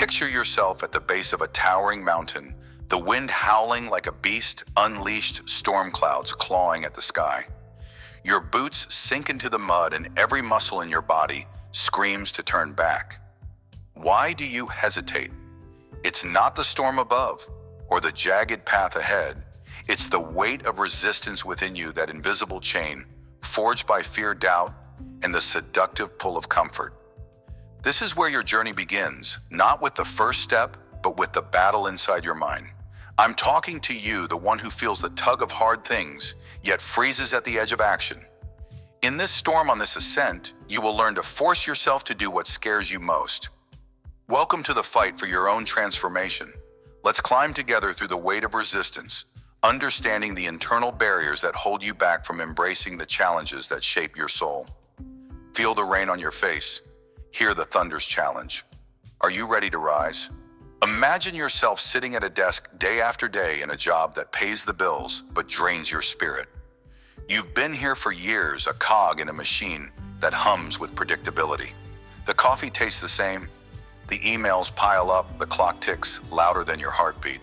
Picture yourself at the base of a towering mountain, the wind howling like a beast, unleashed storm clouds clawing at the sky. Your boots sink into the mud and every muscle in your body screams to turn back. Why do you hesitate? It's not the storm above or the jagged path ahead. It's the weight of resistance within you, that invisible chain, forged by fear, doubt, and the seductive pull of comfort. This is where your journey begins, not with the first step, but with the battle inside your mind. I'm talking to you, the one who feels the tug of hard things, yet freezes at the edge of action. In this storm, on this ascent, you will learn to force yourself to do what scares you most. Welcome to the fight for your own transformation. Let's climb together through the weight of resistance, understanding the internal barriers that hold you back from embracing the challenges that shape your soul. Feel the rain on your face. Hear the thunder's challenge. Are you ready to rise? Imagine yourself sitting at a desk day after day in a job that pays the bills but drains your spirit. You've been here for years, a cog in a machine that hums with predictability. The coffee tastes the same, the emails pile up, the clock ticks louder than your heartbeat.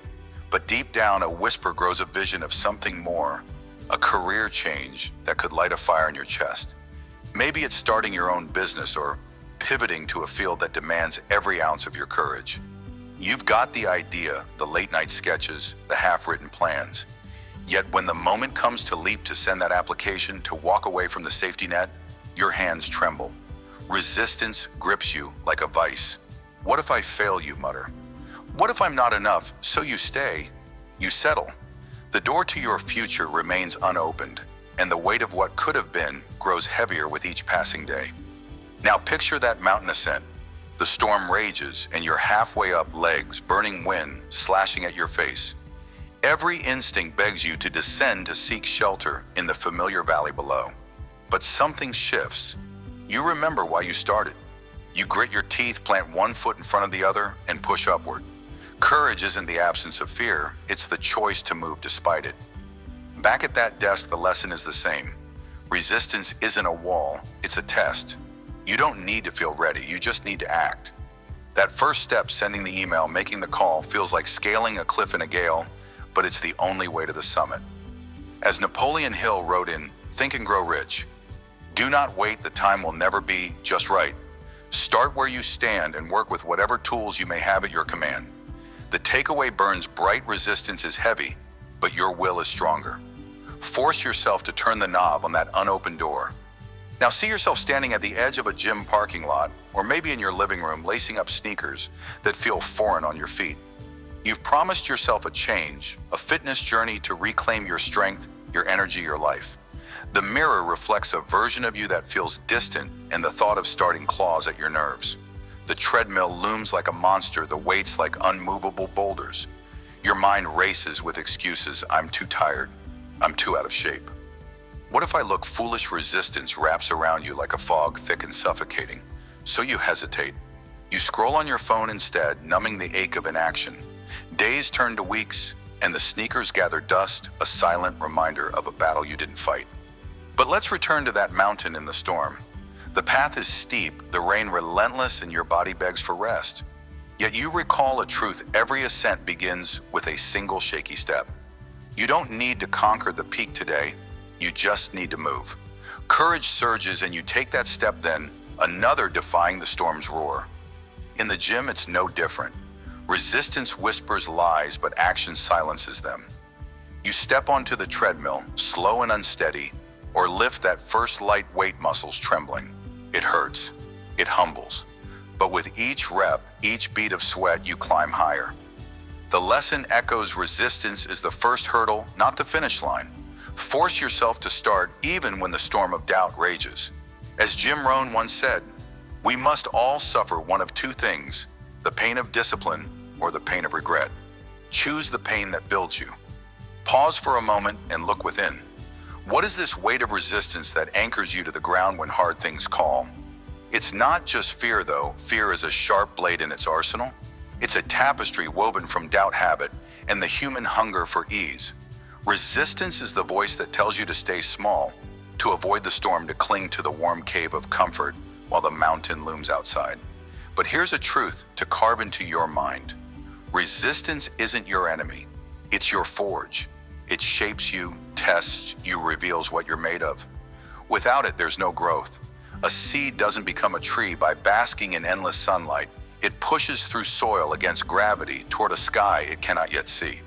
But deep down, a whisper grows, a vision of something more, a career change that could light a fire in your chest. Maybe it's starting your own business or pivoting to a field that demands every ounce of your courage. You've got the idea, the late-night sketches, the half-written plans. Yet when the moment comes to leap, to send that application, to walk away from the safety net, your hands tremble. Resistance grips you like a vice. What if I fail, you mutter? What if I'm not enough? So you stay, you settle. The door to your future remains unopened, and the weight of what could have been grows heavier with each passing day. Now picture that mountain ascent. The storm rages and you're halfway up, legs, burning wind, slashing at your face. Every instinct begs you to descend to seek shelter in the familiar valley below. But something shifts. You remember why you started. You grit your teeth, plant one foot in front of the other, and push upward. Courage isn't the absence of fear, it's the choice to move despite it. Back at that desk, the lesson is the same. Resistance isn't a wall, it's a test. You don't need to feel ready, you just need to act. That first step, sending the email, making the call, feels like scaling a cliff in a gale, but it's the only way to the summit. As Napoleon Hill wrote in Think and Grow Rich, do not wait, the time will never be just right. Start where you stand and work with whatever tools you may have at your command. The takeaway burns bright, resistance is heavy, but your will is stronger. Force yourself to turn the knob on that unopened door. Now see yourself standing at the edge of a gym parking lot, or maybe in your living room, lacing up sneakers that feel foreign on your feet. You've promised yourself a change, a fitness journey to reclaim your strength, your energy, your life. The mirror reflects a version of you that feels distant, and the thought of starting claws at your nerves. The treadmill looms like a monster, the weights like unmovable boulders. Your mind races with excuses. I'm too tired. I'm too out of shape. What if I look foolish? Resistance wraps around you like a fog, thick and suffocating. So you hesitate. You scroll on your phone instead, numbing the ache of inaction. Days turn to weeks, and the sneakers gather dust, a silent reminder of a battle you didn't fight. But let's return to that mountain in the storm. The path is steep, the rain relentless, and your body begs for rest. Yet you recall a truth: every ascent begins with a single shaky step. You don't need to conquer the peak today. You just need to move. Courage surges and you take that step, then another, defying the storm's roar. In the gym, it's no different. Resistance whispers lies, but action silences them. You step onto the treadmill, slow and unsteady, or lift that first light weight, muscles trembling. It hurts. It humbles. But with each rep, each bead of sweat, you climb higher. The lesson echoes: resistance is the first hurdle, not the finish line. Force yourself to start even when the storm of doubt rages. As Jim Rohn once said, we must all suffer one of two things: the pain of discipline or the pain of regret. Choose the pain that builds you. Pause for a moment and look within. What is this weight of resistance that anchors you to the ground when hard things call? It's not just fear, though. Fear is a sharp blade in its arsenal. It's a tapestry woven from doubt, habit, and the human hunger for ease. Resistance is the voice that tells you to stay small, to avoid the storm, to cling to the warm cave of comfort while the mountain looms outside. But here's a truth to carve into your mind. Resistance isn't your enemy. It's your forge. It shapes you, tests you, reveals what you're made of. Without it, there's no growth. A seed doesn't become a tree by basking in endless sunlight. It pushes through soil against gravity toward a sky it cannot yet see.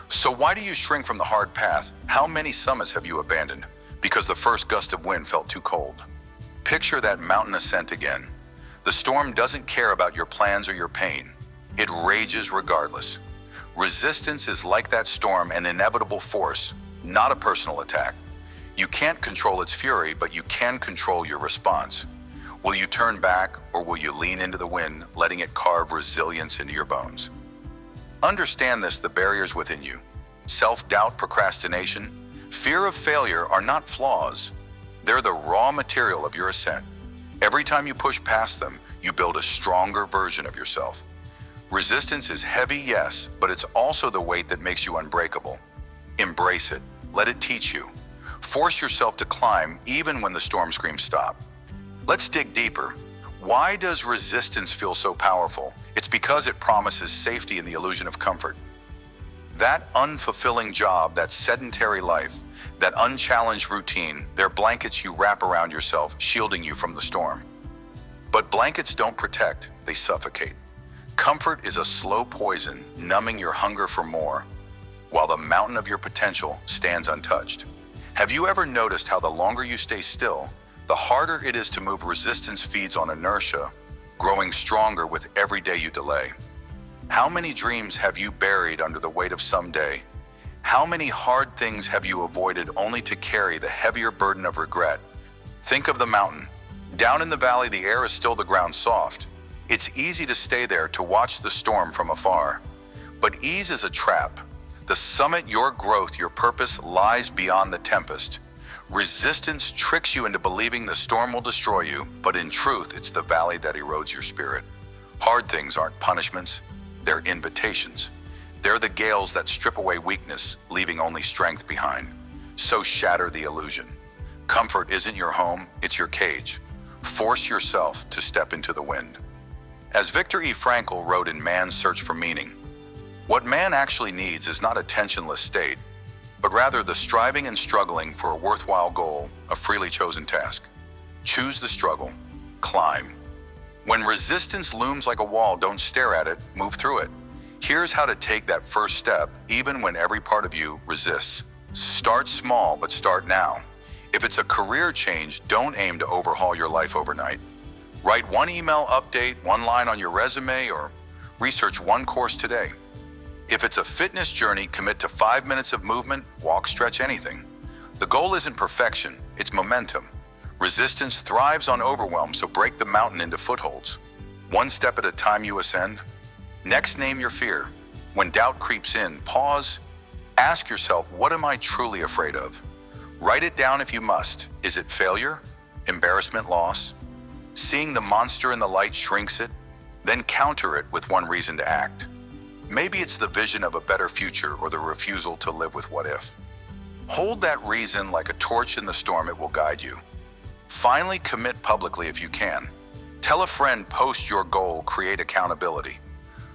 So why do you shrink from the hard path? How many summits have you abandoned because the first gust of wind felt too cold? Picture that mountain ascent again. The storm doesn't care about your plans or your pain. It rages regardless. Resistance is like that storm, an inevitable force, not a personal attack. You can't control its fury, but you can control your response. Will you turn back, or will you lean into the wind, letting it carve resilience into your bones? Understand this: the barriers within you, self-doubt, procrastination, fear of failure, are not flaws. They're the raw material of your ascent. Every time you push past them, you build a stronger version of yourself. Resistance is heavy, yes, but it's also the weight that makes you unbreakable. Embrace it. Let it teach you. Force yourself to climb even when the storm screams stop. Let's dig deeper. Why does resistance feel so powerful? It's because it promises safety in the illusion of comfort. That unfulfilling job, that sedentary life, that unchallenged routine, they're blankets you wrap around yourself, shielding you from the storm. But blankets don't protect, they suffocate. Comfort is a slow poison, numbing your hunger for more, while the mountain of your potential stands untouched. Have you ever noticed how the longer you stay still, the harder it is to move? Resistance feeds on inertia, growing stronger with every day you delay. How many dreams have you buried under the weight of someday? How many hard things have you avoided only to carry the heavier burden of regret? Think of the mountain. Down in the valley, the air is still, the ground soft. It's easy to stay there, to watch the storm from afar. But ease is a trap. The summit, your growth, your purpose, lies beyond the tempest. Resistance tricks you into believing the storm will destroy you, but in truth, it's the valley that erodes your spirit. Hard things aren't punishments, they're invitations. They're the gales that strip away weakness, leaving only strength behind. So shatter the illusion. Comfort isn't your home, it's your cage. Force yourself to step into the wind. As Viktor E. Frankl wrote in Man's Search for Meaning, what man actually needs is not a tensionless state, but rather the striving and struggling for a worthwhile goal, a freely chosen task. Choose the struggle, climb. When resistance looms like a wall, don't stare at it, move through it. Here's how to take that first step, even when every part of you resists. Start small, but start now. If it's a career change, don't aim to overhaul your life overnight. Write one email update, one line on your resume, or research one course today. If it's a fitness journey, commit to 5 minutes of movement, walk, stretch, anything. The goal isn't perfection, it's momentum. Resistance thrives on overwhelm, so break the mountain into footholds. One step at a time you ascend. Next, name your fear. When doubt creeps in, pause. Ask yourself, what am I truly afraid of? Write it down if you must. Is it failure? Embarrassment? Loss? Seeing the monster in the light shrinks it? Then counter it with one reason to act. Maybe it's the vision of a better future or the refusal to live with what if. Hold that reason like a torch in the storm, it will guide you. Finally, commit publicly if you can. Tell a friend, post your goal, create accountability.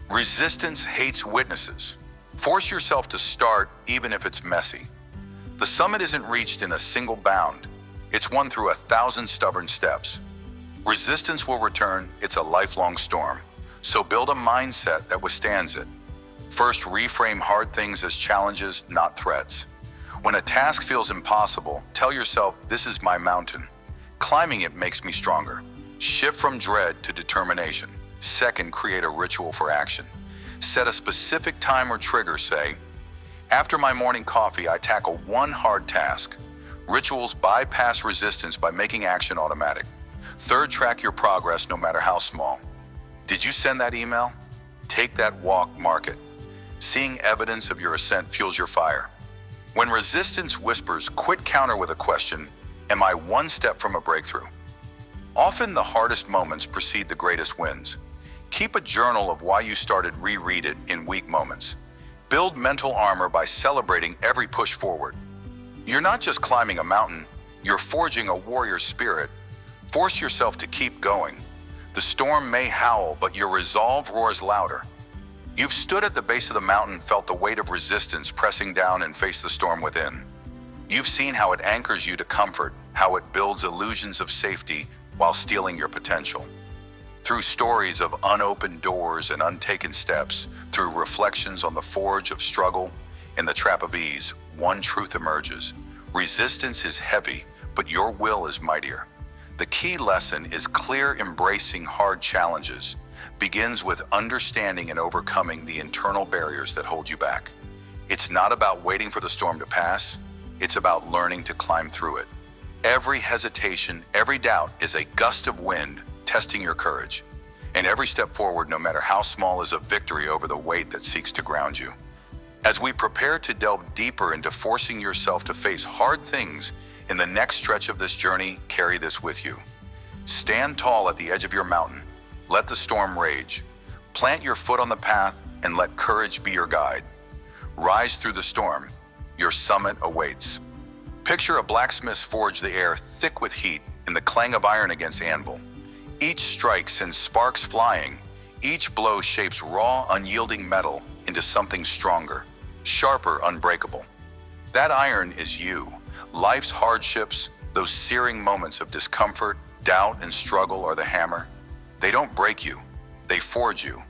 Resistance hates witnesses. Force yourself to start even if it's messy. The summit isn't reached in a single bound. It's won through 1,000 stubborn steps. Resistance will return, it's a lifelong storm. So build a mindset that withstands it. First, reframe hard things as challenges, not threats. When a task feels impossible, tell yourself, this is my mountain. Climbing it makes me stronger. Shift from dread to determination. Second, create a ritual for action. Set a specific time or trigger, say, after my morning coffee, I tackle one hard task. Rituals bypass resistance by making action automatic. Third, track your progress no matter how small. Did you send that email? Take that walk, mark it. Seeing evidence of your ascent fuels your fire. When resistance whispers, quit counter with a question, am I one step from a breakthrough? Often the hardest moments precede the greatest wins. Keep a journal of why you started, reread it in weak moments. Build mental armor by celebrating every push forward. You're not just climbing a mountain, you're forging a warrior spirit. Force yourself to keep going. The storm may howl, but your resolve roars louder. You've stood at the base of the mountain, felt the weight of resistance pressing down, and faced the storm within. You've seen how it anchors you to comfort, how it builds illusions of safety while stealing your potential. Through stories of unopened doors and untaken steps, through reflections on the forge of struggle and the trap of ease, one truth emerges. Resistance is heavy, but your will is mightier. The key lesson is clear. Embracing hard challenges begins with understanding and overcoming the internal barriers that hold you back. It's not about waiting for the storm to pass. It's about learning to climb through it. Every hesitation, every doubt is a gust of wind testing your courage. And every step forward, no matter how small, is a victory over the weight that seeks to ground you. As we prepare to delve deeper into forcing yourself to face hard things in the next stretch of this journey, carry this with you. Stand tall at the edge of your mountain. Let the storm rage. Plant your foot on the path and let courage be your guide. Rise through the storm. Your summit awaits. Picture a blacksmith's forge, the air thick with heat and the clang of iron against anvil. Each strike sends sparks flying. Each blow shapes raw, unyielding metal into something stronger, sharper, unbreakable. That iron is you. Life's hardships, those searing moments of discomfort, doubt, and struggle are the hammer. They don't break you, they forge you.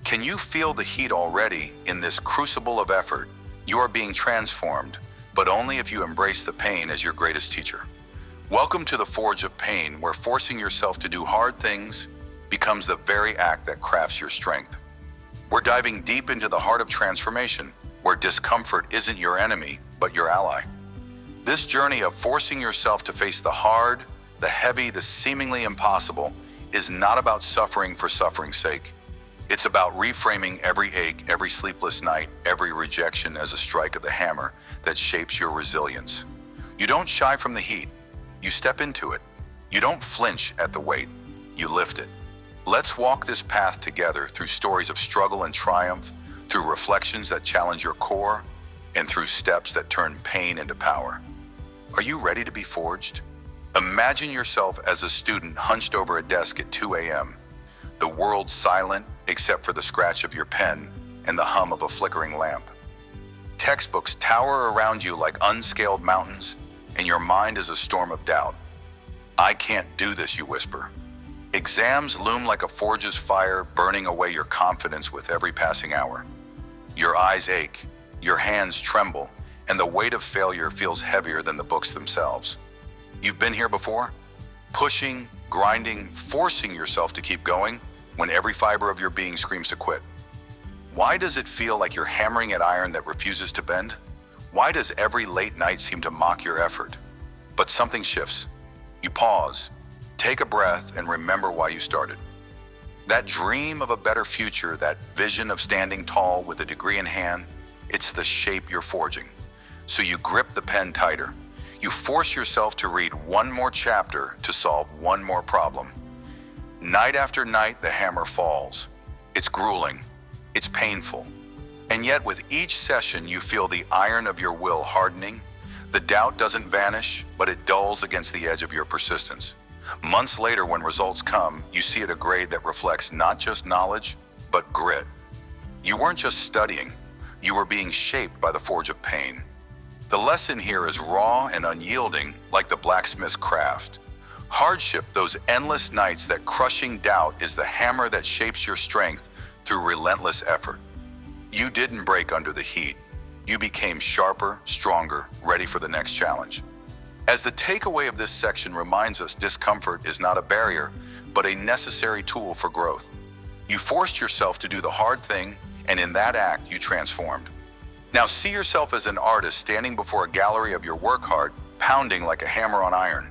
Can you feel the heat already? In this crucible of effort, you are being transformed, but only if you embrace the pain as your greatest teacher. Welcome to the Forge of Pain, where forcing yourself to do hard things becomes the very act that crafts your strength. We're diving deep into the heart of transformation, where discomfort isn't your enemy, but your ally. This journey of forcing yourself to face the hard, the heavy, the seemingly impossible is not about suffering for suffering's sake. It's about reframing every ache, every sleepless night, every rejection as a strike of the hammer that shapes your resilience. You don't shy from the heat. You step into it. You don't flinch at the weight. You lift it. Let's walk this path together through stories of struggle and triumph, through reflections that challenge your core, and through steps that turn pain into power. Are you ready to be forged? Imagine yourself as a student hunched over a desk at 2 a.m. The world silent except for the scratch of your pen and the hum of a flickering lamp. Textbooks tower around you like unscaled mountains, and your mind is a storm of doubt. I can't do this, you whisper. Exams loom like a forge's fire, burning away your confidence with every passing hour. Your eyes ache, your hands tremble, and the weight of failure feels heavier than the books themselves. You've been here before? Pushing, grinding, forcing yourself to keep going when every fiber of your being screams to quit. Why does it feel like you're hammering at iron that refuses to bend? Why does every late night seem to mock your effort? But something shifts. You pause, take a breath, and remember why you started. That dream of a better future, that vision of standing tall with a degree in hand, it's the shape you're forging. So you grip the pen tighter. You force yourself to read one more chapter to solve one more problem. Night after night, the hammer falls. It's grueling. It's painful. And yet with each session, you feel the iron of your will hardening. The doubt doesn't vanish, but it dulls against the edge of your persistence. Months later, when results come, you see at a grade that reflects not just knowledge, but grit. You weren't just studying. You were being shaped by the forge of pain. The lesson here is raw and unyielding, like the blacksmith's craft. Hardship, those endless nights, that crushing doubt, is the hammer that shapes your strength through relentless effort. You didn't break under the heat. You became sharper, stronger, ready for the next challenge. As the takeaway of this section reminds us, discomfort is not a barrier, but a necessary tool for growth. You forced yourself to do the hard thing, and in that act, you transformed. Now see yourself as an artist standing before a gallery of your work hard, pounding like a hammer on iron.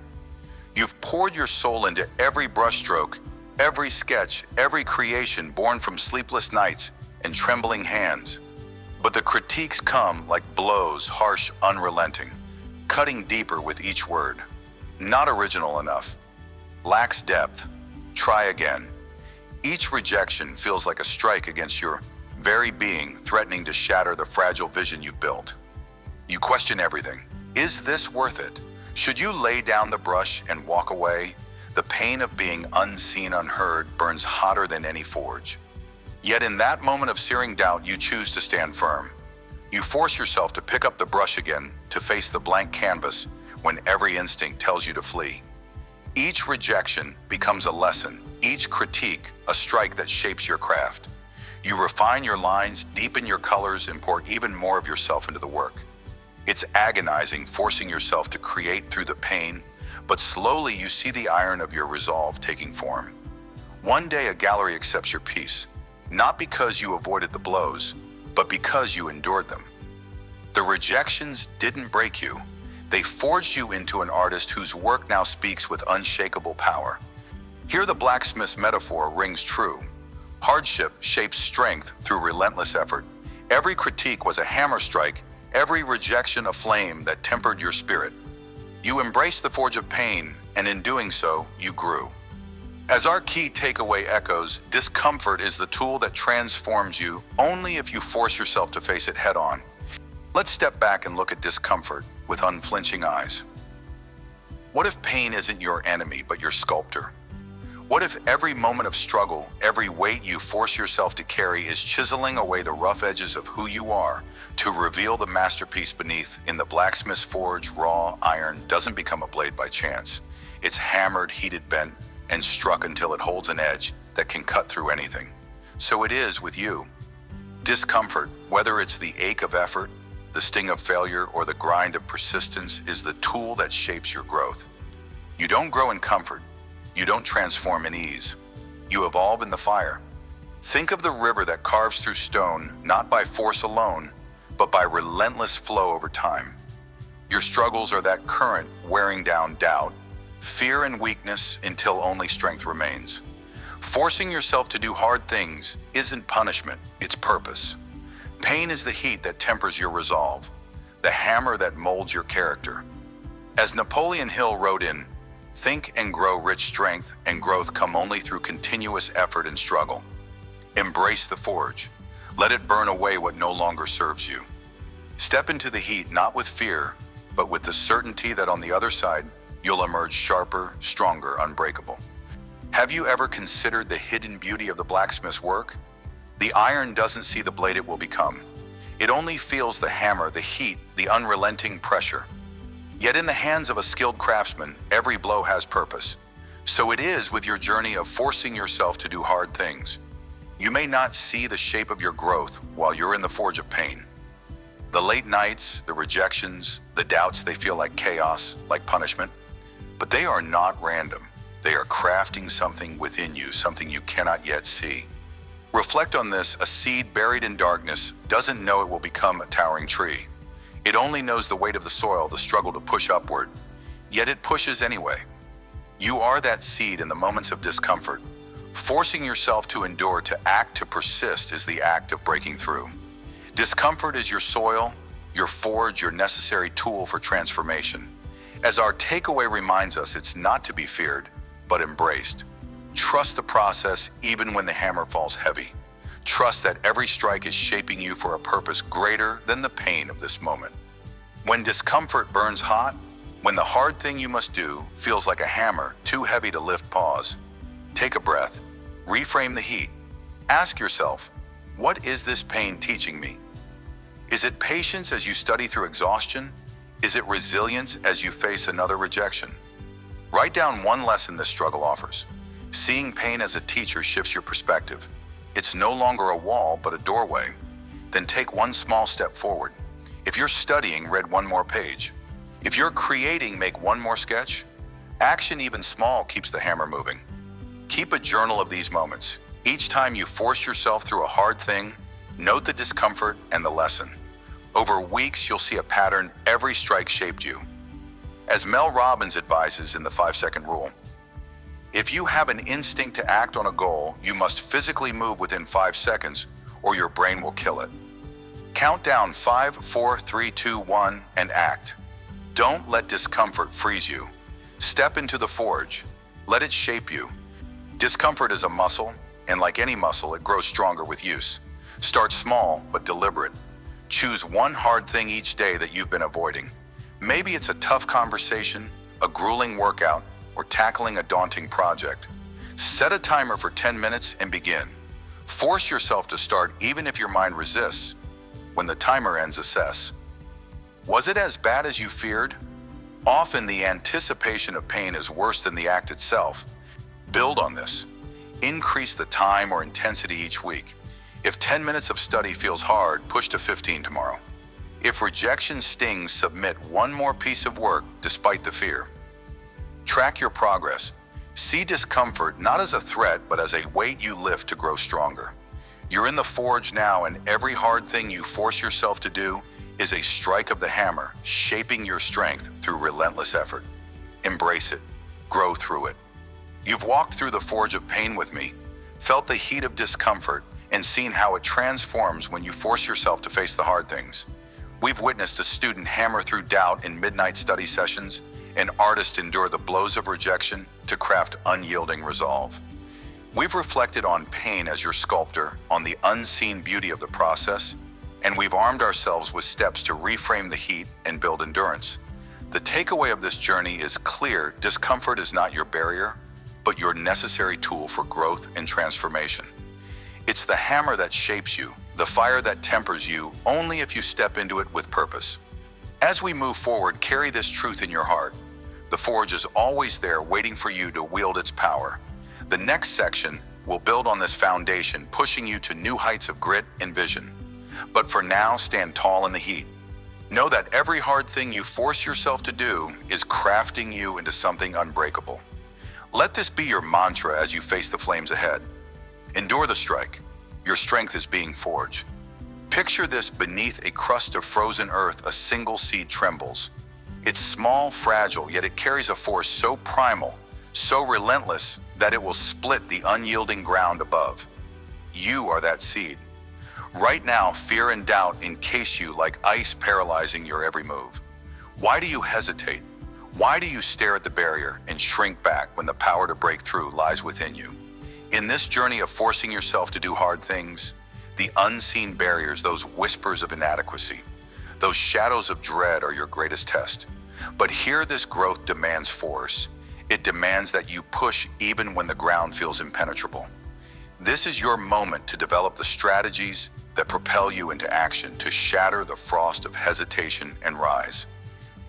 You've poured your soul into every brushstroke, every sketch, every creation born from sleepless nights and trembling hands. But the critiques come like blows, harsh, unrelenting, cutting deeper with each word. Not original enough. Lacks depth. Try again. Each rejection feels like a strike against your very being, threatening to shatter the fragile vision you've built. You question everything. Is this worth it? Should you lay down the brush and walk away? The pain of being unseen, unheard burns hotter than any forge. Yet in that moment of searing doubt, you choose to stand firm. You force yourself to pick up the brush again, to face the blank canvas when every instinct tells you to flee. Each rejection becomes a lesson, each critique a strike that shapes your craft. You refine your lines, deepen your colors, and pour even more of yourself into the work. It's agonizing, forcing yourself to create through the pain, but slowly you see the iron of your resolve taking form. One day a gallery accepts your piece, not because you avoided the blows, but because you endured them. The rejections didn't break you. They forged you into an artist whose work now speaks with unshakable power. Here the blacksmith's metaphor rings true. Hardship shapes strength through relentless effort. Every critique was a hammer strike, every rejection a flame that tempered your spirit. You embraced the forge of pain, and in doing so, you grew. As our key takeaway echoes, discomfort is the tool that transforms you only if you force yourself to face it head on. Let's step back and look at discomfort with unflinching eyes. What if pain isn't your enemy, but your sculptor? What if every moment of struggle, every weight you force yourself to carry is chiseling away the rough edges of who you are to reveal the masterpiece beneath? In the blacksmith's forge, raw iron doesn't become a blade by chance. It's hammered, heated, bent, and struck until it holds an edge that can cut through anything. So it is with you. Discomfort, whether it's the ache of effort, the sting of failure, or the grind of persistence, is the tool that shapes your growth. You don't grow in comfort. You don't transform in ease. You evolve in the fire. Think of the river that carves through stone, not by force alone, but by relentless flow over time. Your struggles are that current wearing down doubt, fear, and weakness until only strength remains. Forcing yourself to do hard things isn't punishment, it's purpose. Pain is the heat that tempers your resolve, the hammer that molds your character. As Napoleon Hill wrote in, "Think and grow rich strength, and growth come only through continuous effort and struggle." Embrace the forge. Let it burn away what no longer serves you. Step into the heat not with fear, but with the certainty that on the other side, you'll emerge sharper, stronger, unbreakable. Have you ever considered the hidden beauty of the blacksmith's work? The iron doesn't see the blade it will become. It only feels the hammer, the heat, the unrelenting pressure. Yet in the hands of a skilled craftsman, every blow has purpose. So it is with your journey of forcing yourself to do hard things. You may not see the shape of your growth while you're in the forge of pain. The late nights, the rejections, the doubts, they feel like chaos, like punishment. But they are not random. They are crafting something within you, something you cannot yet see. Reflect on this: a seed buried in darkness doesn't know it will become a towering tree. It only knows the weight of the soil, the struggle to push upward. Yet it pushes anyway. You are that seed in the moments of discomfort. Forcing yourself to endure, to act, to persist is the act of breaking through. Discomfort is your soil, your forge, your necessary tool for transformation. As our takeaway reminds us, it's not to be feared, but embraced. Trust the process even when the hammer falls heavy. Trust that every strike is shaping you for a purpose greater than the pain of this moment. When discomfort burns hot, when the hard thing you must do feels like a hammer too heavy to lift, pause. Take a breath. Reframe the heat. Ask yourself, what is this pain teaching me? Is it patience as you study through exhaustion? Is it resilience as you face another rejection? Write down one lesson this struggle offers. Seeing pain as a teacher shifts your perspective. It's no longer a wall, but a doorway. Then take one small step forward. If you're studying, read one more page. If you're creating, make one more sketch. Action, even small, keeps the hammer moving. Keep a journal of these moments. Each time you force yourself through a hard thing, note the discomfort and the lesson. Over weeks, you'll see a pattern. Every strike shaped you. As Mel Robbins advises in the 5-second rule, if you have an instinct to act on a goal, you must physically move within 5 seconds or your brain will kill it. Count down 5, 4, 3, 2, 1, and act. Don't let discomfort freeze you. Step into the forge. Let it shape you. Discomfort is a muscle, and like any muscle, it grows stronger with use. Start small, but deliberate. Choose one hard thing each day that you've been avoiding. Maybe it's a tough conversation, a grueling workout, or tackling a daunting project. Set a timer for 10 minutes and begin. Force yourself to start even if your mind resists. When the timer ends, assess. Was it as bad as you feared? Often the anticipation of pain is worse than the act itself. Build on this. Increase the time or intensity each week. If 10 minutes of study feels hard, push to 15 tomorrow. If rejection stings, submit one more piece of work despite the fear. Track your progress. See discomfort not as a threat, but as a weight you lift to grow stronger. You're in the forge now, and every hard thing you force yourself to do is a strike of the hammer, shaping your strength through relentless effort. Embrace it. Grow through it. You've walked through the forge of pain with me, felt the heat of discomfort, and seen how it transforms when you force yourself to face the hard things. We've witnessed a student hammer through doubt in midnight study sessions, an artist endure the blows of rejection to craft unyielding resolve. We've reflected on pain as your sculptor, on the unseen beauty of the process, and we've armed ourselves with steps to reframe the heat and build endurance. The takeaway of this journey is clear: discomfort is not your barrier, but your necessary tool for growth and transformation. It's the hammer that shapes you, the fire that tempers you, only if you step into it with purpose. As we move forward, carry this truth in your heart. The forge is always there, waiting for you to wield its power. The next section will build on this foundation, pushing you to new heights of grit and vision. But for now, stand tall in the heat. Know that every hard thing you force yourself to do is crafting you into something unbreakable. Let this be your mantra as you face the flames ahead. Endure the strike. Your strength is being forged. Picture this: beneath a crust of frozen earth, a single seed trembles. It's small, fragile, yet it carries a force so primal, so relentless, that it will split the unyielding ground above. You are that seed. Right now, fear and doubt encase you like ice, paralyzing your every move. Why do you hesitate? Why do you stare at the barrier and shrink back when the power to break through lies within you? In this journey of forcing yourself to do hard things, the unseen barriers, those whispers of inadequacy, those shadows of dread are your greatest test. But here, this growth demands force. It demands that you push even when the ground feels impenetrable. This is your moment to develop the strategies that propel you into action, to shatter the frost of hesitation and rise.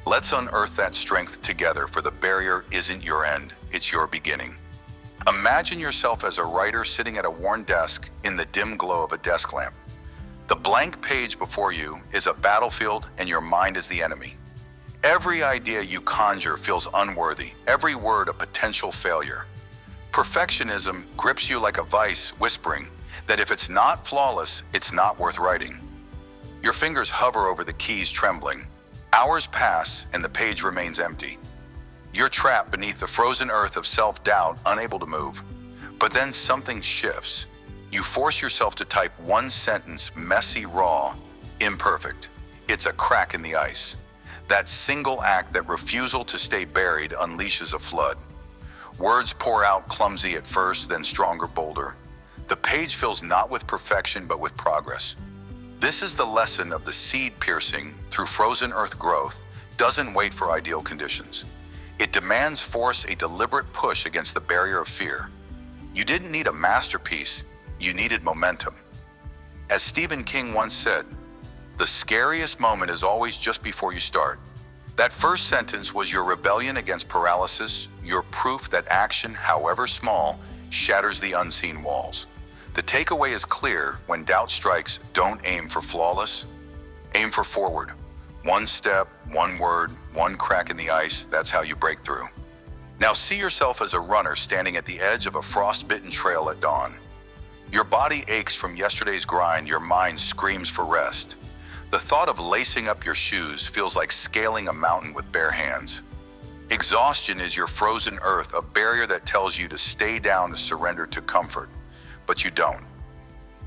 Let's unearth that strength together, for the barrier isn't your end, it's your beginning. Imagine yourself as a writer sitting at a worn desk in the dim glow of a desk lamp. The blank page before you is a battlefield, and your mind is the enemy. Every idea you conjure feels unworthy, every word a potential failure. Perfectionism grips you like a vice, whispering that if it's not flawless, it's not worth writing. Your fingers hover over the keys, trembling. Hours pass, and the page remains empty. You're trapped beneath the frozen earth of self-doubt, unable to move. But then something shifts. You force yourself to type one sentence, messy, raw, imperfect. It's a crack in the ice. That single act, that refusal to stay buried, unleashes a flood. Words pour out, clumsy at first, then stronger, bolder. The page fills not with perfection, but with progress. This is the lesson of the seed piercing through frozen earth growth doesn't wait for ideal conditions. It demands force, a deliberate push against the barrier of fear. You didn't need a masterpiece, you needed momentum. As Stephen King once said, the scariest moment is always just before you start. That first sentence was your rebellion against paralysis, your proof that action, however small, shatters the unseen walls. The takeaway is clear: when doubt strikes, don't aim for flawless, aim for forward. One step, one word, one crack in the ice, that's how you break through. Now see yourself as a runner standing at the edge of a frostbitten trail at dawn. Your body aches from yesterday's grind, your mind screams for rest. The thought of lacing up your shoes feels like scaling a mountain with bare hands. Exhaustion is your frozen earth, a barrier that tells you to stay down, to surrender to comfort. But you don't.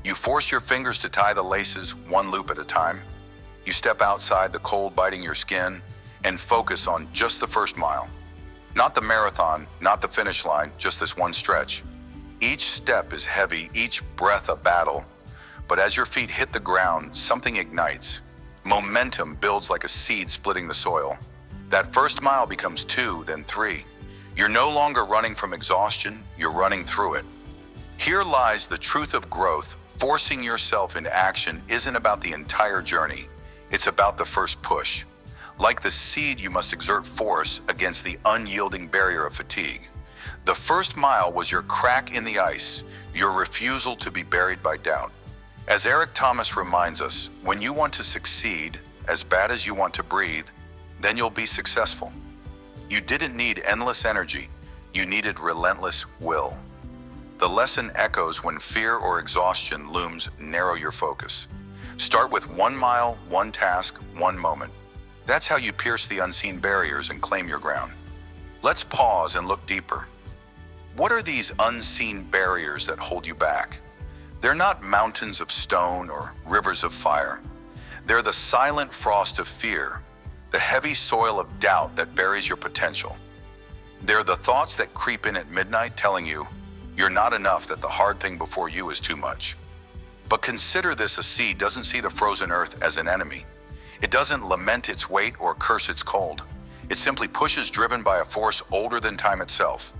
You force your fingers to tie the laces, one loop at a time. You step outside, the cold biting your skin, and focus on just the first mile. Not the marathon, not the finish line, just this one stretch. Each step is heavy, each breath a battle. But as your feet hit the ground, something ignites. Momentum builds like a seed splitting the soil. That first mile becomes 2, then 3. You're no longer running from exhaustion, you're running through it. Here lies the truth of growth. Forcing yourself into action isn't about the entire journey, it's about the first push. Like the seed, you must exert force against the unyielding barrier of fatigue. The first mile was your crack in the ice, your refusal to be buried by doubt. As Eric Thomas reminds us, when you want to succeed as bad as you want to breathe, then you'll be successful. You didn't need endless energy, you needed relentless will. The lesson echoes when fear or exhaustion looms. Narrow your focus. Start with 1 mile, 1 task, 1 moment. That's how you pierce the unseen barriers and claim your ground. Let's pause and look deeper. What are these unseen barriers that hold you back? They're not mountains of stone or rivers of fire. They're the silent frost of fear, the heavy soil of doubt that buries your potential. They're the thoughts that creep in at midnight telling you you're not enough, that the hard thing before you is too much. But consider this: a seed doesn't see the frozen earth as an enemy. It doesn't lament its weight or curse its cold. It simply pushes, driven by a force older than time itself.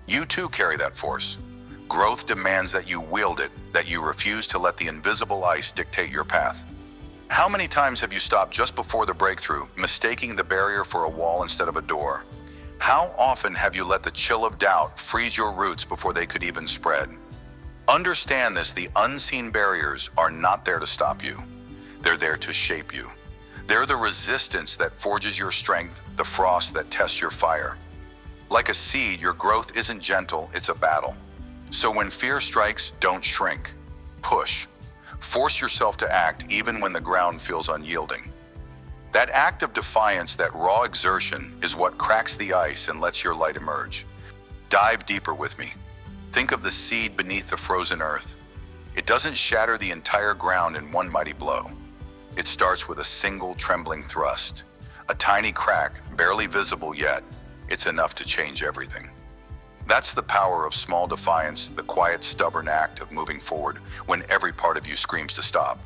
You too carry that force. Growth demands that you wield it, that you refuse to let the invisible ice dictate your path. How many times have you stopped just before the breakthrough, mistaking the barrier for a wall instead of a door? How often have you let the chill of doubt freeze your roots before they could even spread? Understand this: the unseen barriers are not there to stop you. They're there to shape you. They're the resistance that forges your strength, the frost that tests your fire. Like a seed, your growth isn't gentle, it's a battle. So when fear strikes, don't shrink. Push. Force yourself to act even when the ground feels unyielding. That act of defiance, that raw exertion, is what cracks the ice and lets your light emerge. Dive deeper with me. Think of the seed beneath the frozen earth. It doesn't shatter the entire ground in one mighty blow. It starts with a single trembling thrust. A tiny crack, barely visible yet, it's enough to change everything. That's the power of small defiance, the quiet, stubborn act of moving forward when every part of you screams to stop.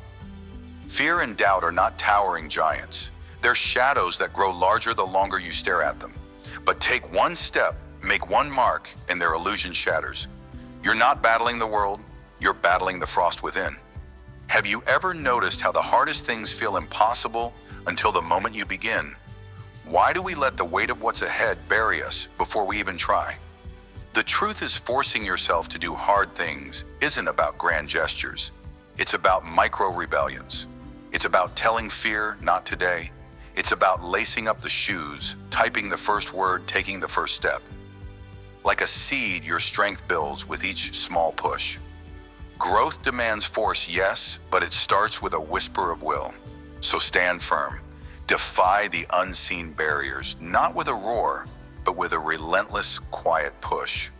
Fear and doubt are not towering giants. They're shadows that grow larger the longer you stare at them. But take one step, make one mark, and their illusion shatters. You're not battling the world, you're battling the frost within. Have you ever noticed how the hardest things feel impossible until the moment you begin? Why do we let the weight of what's ahead bury us before we even try? The truth is, forcing yourself to do hard things isn't about grand gestures. It's about micro rebellions. It's about telling fear, not today. It's about lacing up the shoes, typing the first word, taking the first step. Like a seed, your strength builds with each small push. Growth demands force, yes, but it starts with a whisper of will. So stand firm. Defy the unseen barriers, not with a roar, but with a relentless, quiet push.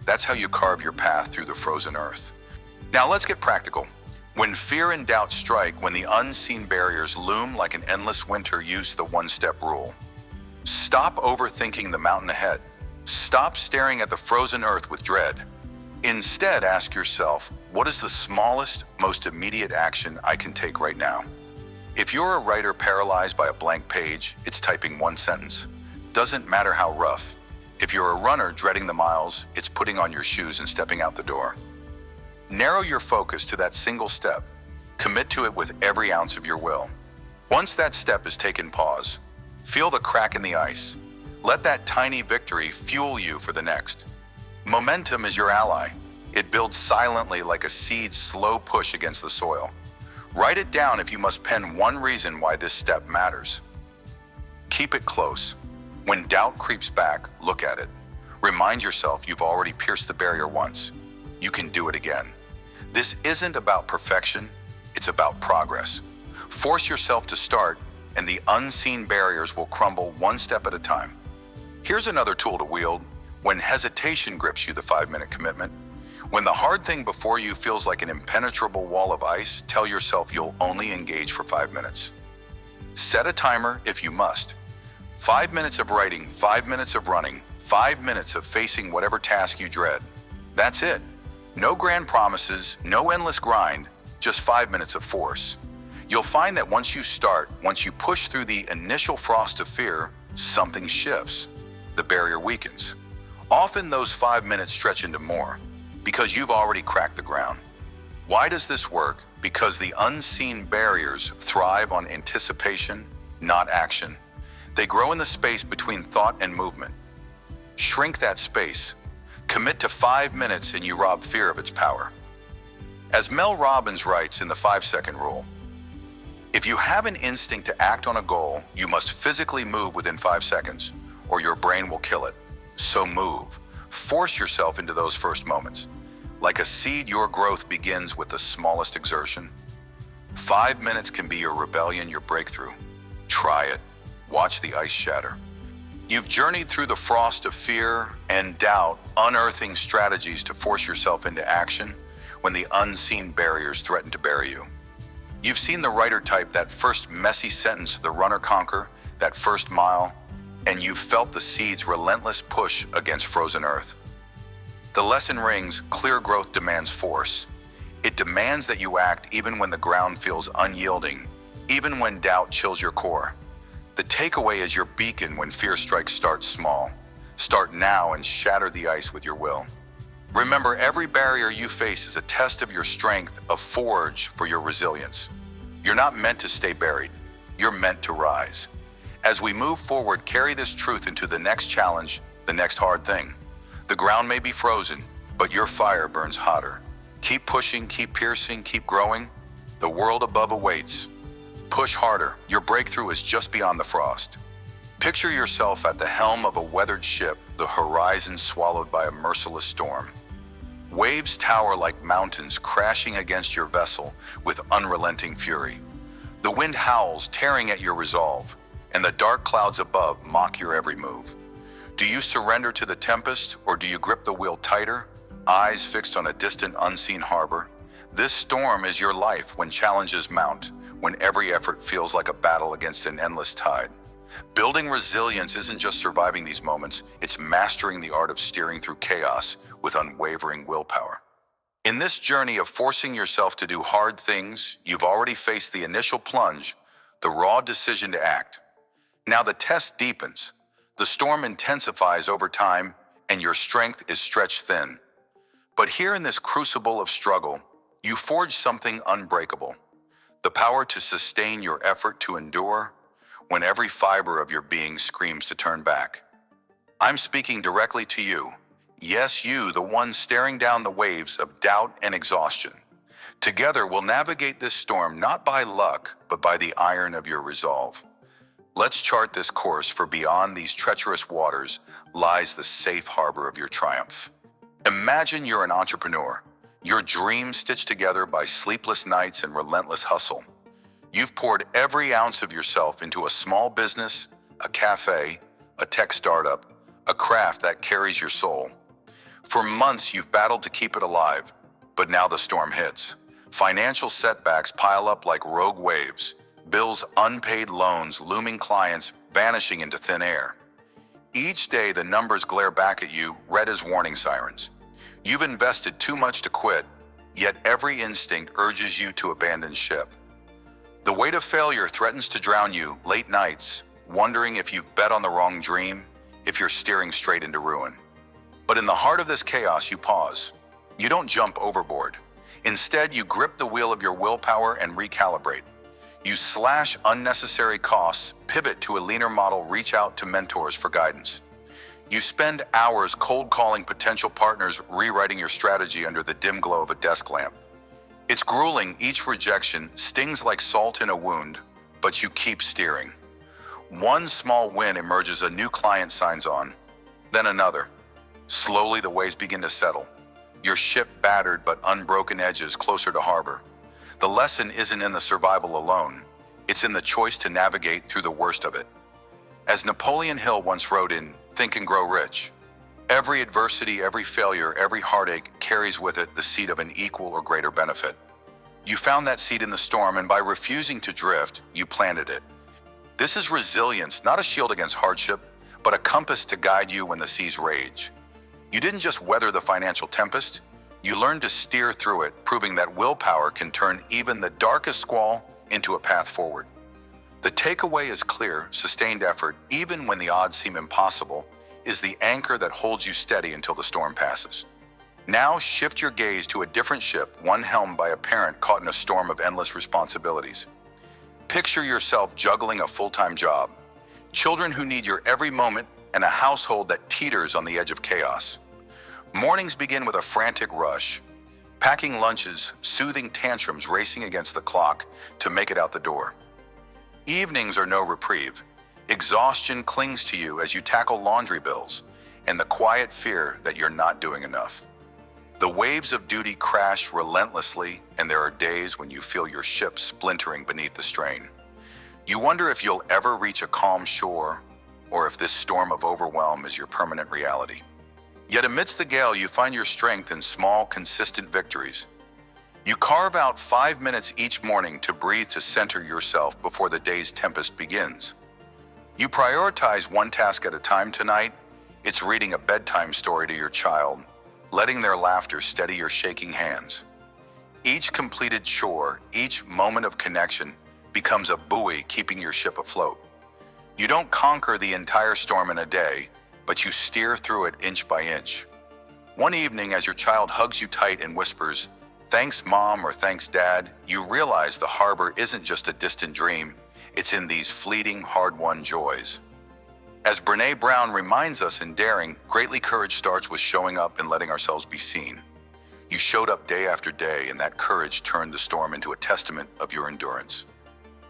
That's how you carve your path through the frozen earth. Now let's get practical. When fear and doubt strike, when the unseen barriers loom like an endless winter, use the one-step rule. Stop overthinking the mountain ahead. Stop staring at the frozen earth with dread. Instead, ask yourself, what is the smallest, most immediate action I can take right now? If you're a writer paralyzed by a blank page, it's typing one sentence. Doesn't matter how rough. If you're a runner dreading the miles, it's putting on your shoes and stepping out the door. Narrow your focus to that single step. Commit to it with every ounce of your will. Once that step is taken, pause. Feel the crack in the ice. Let that tiny victory fuel you for the next. Momentum is your ally. It builds silently like a seed's slow push against the soil. Write it down if you must pen one reason why this step matters. Keep it close. When doubt creeps back, look at it. Remind yourself you've already pierced the barrier once. You can do it again. This isn't about perfection, it's about progress. Force yourself to start, and the unseen barriers will crumble one step at a time. Here's another tool to wield. When hesitation grips you, the 5-minute commitment. When the hard thing before you feels like an impenetrable wall of ice, tell yourself you'll only engage for 5 minutes. Set a timer if you must. 5 minutes of writing, 5 minutes of running, 5 minutes of facing whatever task you dread. That's it. No grand promises, no endless grind, just 5 minutes of force. You'll find that once you start, once you push through the initial frost of fear, something shifts. The barrier weakens. Often those 5 minutes stretch into more, because you've already cracked the ground. Why does this work? Because the unseen barriers thrive on anticipation, not action. They grow in the space between thought and movement. Shrink that space. Commit to 5 minutes and you rob fear of its power. As Mel Robbins writes in the 5-second rule, if you have an instinct to act on a goal, you must physically move within 5 seconds, or your brain will kill it. So move. Force yourself into those first moments. Like a seed, your growth begins with the smallest exertion. 5 minutes can be your rebellion, your breakthrough. Try it. Watch the ice shatter. You've journeyed through the frost of fear and doubt, unearthing strategies to force yourself into action when the unseen barriers threaten to bury you. You've seen the writer type that first messy sentence the runner conquer, that first mile, and you've felt the seed's relentless push against frozen earth. The lesson rings: clear growth demands force. It demands that you act even when the ground feels unyielding, even when doubt chills your core. The takeaway is your beacon when fear strikes. Start small. Start now and shatter the ice with your will. Remember, every barrier you face is a test of your strength, a forge for your resilience. You're not meant to stay buried. You're meant to rise. As we move forward, carry this truth into the next challenge, the next hard thing. The ground may be frozen, but your fire burns hotter. Keep pushing, keep piercing, keep growing. The world above awaits. Push harder. Your breakthrough is just beyond the frost. Picture yourself at the helm of a weathered ship, the horizon swallowed by a merciless storm. Waves tower like mountains, crashing against your vessel with unrelenting fury. The wind howls, tearing at your resolve, and the dark clouds above mock your every move. Do you surrender to the tempest, or do you grip the wheel tighter, eyes fixed on a distant, unseen harbor? This storm is your life when challenges mount, when every effort feels like a battle against an endless tide. Building resilience isn't just surviving these moments, it's mastering the art of steering through chaos with unwavering willpower. In this journey of forcing yourself to do hard things, you've already faced the initial plunge, the raw decision to act. Now the test deepens, the storm intensifies over time, and your strength is stretched thin. But here in this crucible of struggle, you forge something unbreakable. The power to sustain your effort, to endure, when every fiber of your being screams to turn back. I'm speaking directly to you. Yes, you, the one staring down the waves of doubt and exhaustion. Together, we'll navigate this storm not by luck, but by the iron of your resolve. Let's chart this course, for beyond these treacherous waters lies the safe harbor of your triumph. Imagine you're an entrepreneur, your dreams stitched together by sleepless nights and relentless hustle. You've poured every ounce of yourself into a small business, a cafe, a tech startup, a craft that carries your soul. For months, you've battled to keep it alive, but now the storm hits. Financial setbacks pile up like rogue waves, bills, unpaid loans, looming clients vanishing into thin air. Each day, the numbers glare back at you, red as warning sirens. You've invested too much to quit, yet every instinct urges you to abandon ship. The weight of failure threatens to drown you, late nights, wondering if you've bet on the wrong dream, if you're steering straight into ruin. But in the heart of this chaos, you pause. You don't jump overboard. Instead, you grip the wheel of your willpower and recalibrate. You slash unnecessary costs, pivot to a leaner model, reach out to mentors for guidance. You spend hours cold calling potential partners, rewriting your strategy under the dim glow of a desk lamp. It's grueling, each rejection stings like salt in a wound, but you keep steering. One small win emerges, a new client signs on, then another. Slowly the waves begin to settle, your ship battered but unbroken edges closer to harbor. The lesson isn't in the survival alone, it's in the choice to navigate through the worst of it. As Napoleon Hill once wrote in Think and Grow Rich, every adversity, every failure, every heartache carries with it the seed of an equal or greater benefit. You found that seed in the storm, and by refusing to drift, you planted it. This is resilience, not a shield against hardship, but a compass to guide you when the seas rage. You didn't just weather the financial tempest, you learned to steer through it, proving that willpower can turn even the darkest squall into a path forward. The takeaway is clear: sustained effort, even when the odds seem impossible, is the anchor that holds you steady until the storm passes. Now shift your gaze to a different ship, one helmed by a parent caught in a storm of endless responsibilities. Picture yourself juggling a full-time job, children who need your every moment, and a household that teeters on the edge of chaos. Mornings begin with a frantic rush, packing lunches, soothing tantrums racing against the clock to make it out the door. Evenings are no reprieve. Exhaustion clings to you as you tackle laundry bills and the quiet fear that you're not doing enough. The waves of duty crash relentlessly, and there are days when you feel your ship splintering beneath the strain. You wonder if you'll ever reach a calm shore, or if this storm of overwhelm is your permanent reality. Yet amidst the gale, you find your strength in small, consistent victories. You carve out 5 minutes each morning to breathe, to center yourself before the day's tempest begins. You prioritize one task at a time. Tonight, it's reading a bedtime story to your child, letting their laughter steady your shaking hands. Each completed chore, each moment of connection, becomes a buoy keeping your ship afloat. You don't conquer the entire storm in a day, but you steer through it inch by inch. One evening, as your child hugs you tight and whispers, "Thanks, Mom," or "Thanks, Dad," you realize the harbor isn't just a distant dream, it's in these fleeting, hard-won joys. As Brené Brown reminds us in Daring, greatly courage starts with showing up and letting ourselves be seen. You showed up day after day, and that courage turned the storm into a testament of your endurance.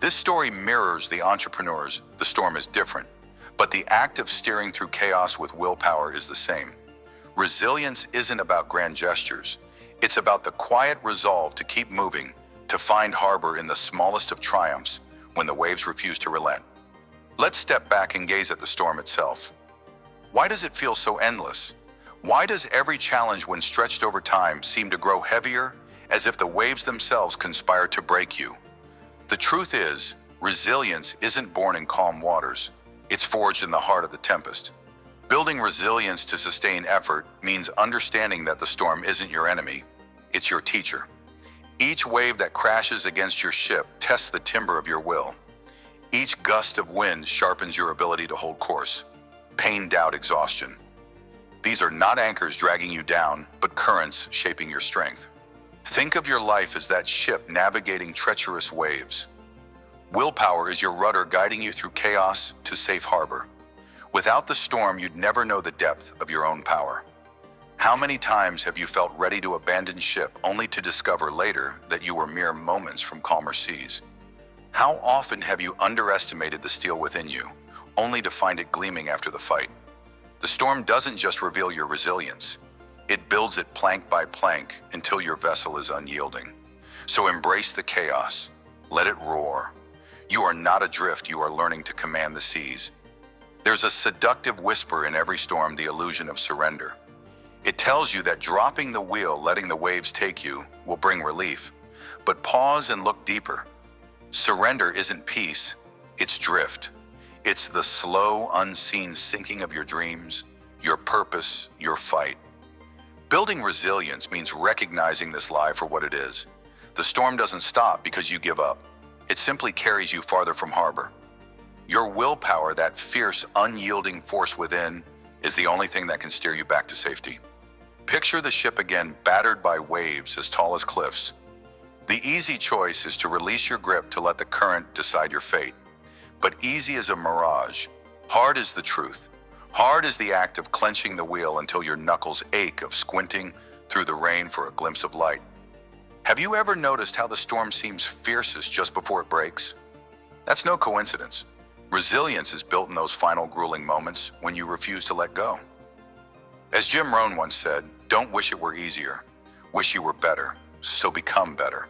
This story mirrors the entrepreneurs. The storm is different, but the act of steering through chaos with willpower is the same. Resilience isn't about grand gestures. It's about the quiet resolve to keep moving, to find harbor in the smallest of triumphs when the waves refuse to relent. Let's step back and gaze at the storm itself. Why does it feel so endless? Why does every challenge, when stretched over time, seem to grow heavier, as if the waves themselves conspire to break you? The truth is, resilience isn't born in calm waters. It's forged in the heart of the tempest. Building resilience to sustain effort means understanding that the storm isn't your enemy, it's your teacher. Each wave that crashes against your ship tests the timber of your will. Each gust of wind sharpens your ability to hold course. Pain, doubt, exhaustion. These are not anchors dragging you down, but currents shaping your strength. Think of your life as that ship navigating treacherous waves. Willpower is your rudder guiding you through chaos to safe harbor. Without the storm, you'd never know the depth of your own power. How many times have you felt ready to abandon ship only to discover later that you were mere moments from calmer seas? How often have you underestimated the steel within you, only to find it gleaming after the fight? The storm doesn't just reveal your resilience. It builds it plank by plank until your vessel is unyielding. So embrace the chaos. Let it roar. You are not adrift, you are learning to command the seas. There's a seductive whisper in every storm, the illusion of surrender. It tells you that dropping the wheel, letting the waves take you, will bring relief. But pause and look deeper. Surrender isn't peace, it's drift. It's the slow, unseen sinking of your dreams, your purpose, your fight. Building resilience means recognizing this lie for what it is. The storm doesn't stop because you give up. It simply carries you farther from harbor. Your willpower, that fierce, unyielding force within, is the only thing that can steer you back to safety. Picture the ship again, battered by waves as tall as cliffs. The easy choice is to release your grip to let the current decide your fate. But easy is a mirage. Hard is the truth. Hard is the act of clenching the wheel until your knuckles ache, of squinting through the rain for a glimpse of light. Have you ever noticed how the storm seems fiercest just before it breaks? That's no coincidence. Resilience is built in those final grueling moments when you refuse to let go. As Jim Rohn once said, "Don't wish it were easier. Wish you were better, so become better."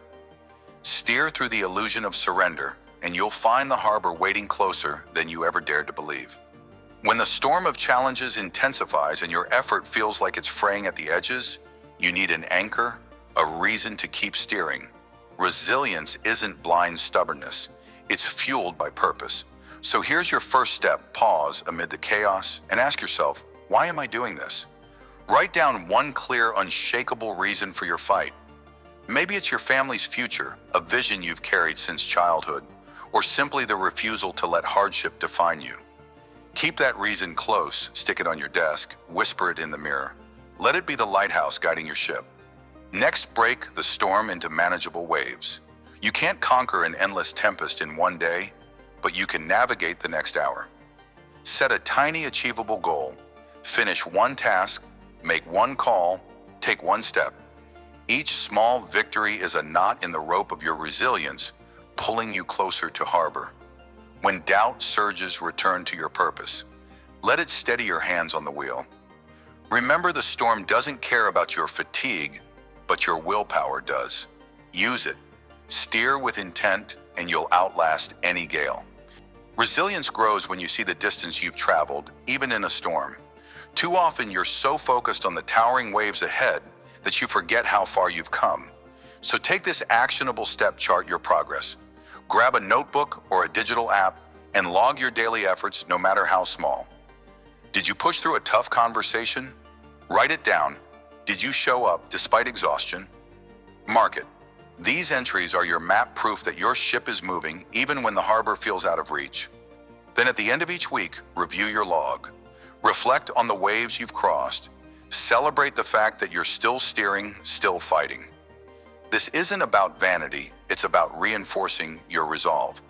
Steer through the illusion of surrender, and you'll find the harbor waiting closer than you ever dared to believe. When the storm of challenges intensifies and your effort feels like it's fraying at the edges, you need an anchor, a reason to keep steering. Resilience isn't blind stubbornness. It's fueled by purpose. So here's your first step. Pause amid the chaos and ask yourself, why am I doing this? Write down one clear, unshakable reason for your fight. Maybe it's your family's future, a vision you've carried since childhood, or simply the refusal to let hardship define you. Keep that reason close, stick it on your desk, whisper it in the mirror. Let it be the lighthouse guiding your ship. Next, break the storm into manageable waves. You can't conquer an endless tempest in one day, but you can navigate the next hour. Set a tiny achievable goal. Finish one task, make one call, take one step. Each small victory is a knot in the rope of your resilience, pulling you closer to harbor. When doubt surges, return to your purpose. Let it steady your hands on the wheel. Remember, the storm doesn't care about your fatigue, but your willpower does. Use it. Steer with intent, and you'll outlast any gale. Resilience grows when you see the distance you've traveled, even in a storm. Too often, you're so focused on the towering waves ahead that you forget how far you've come. So take this actionable step, chart your progress. Grab a notebook or a digital app and log your daily efforts, no matter how small. Did you push through a tough conversation? Write it down. Did you show up despite exhaustion? Mark it. These entries are your map, proof that your ship is moving even when the harbor feels out of reach. Then at the end of each week, review your log. Reflect on the waves you've crossed. Celebrate the fact that you're still steering, still fighting. This isn't about vanity, it's about reinforcing your resolve.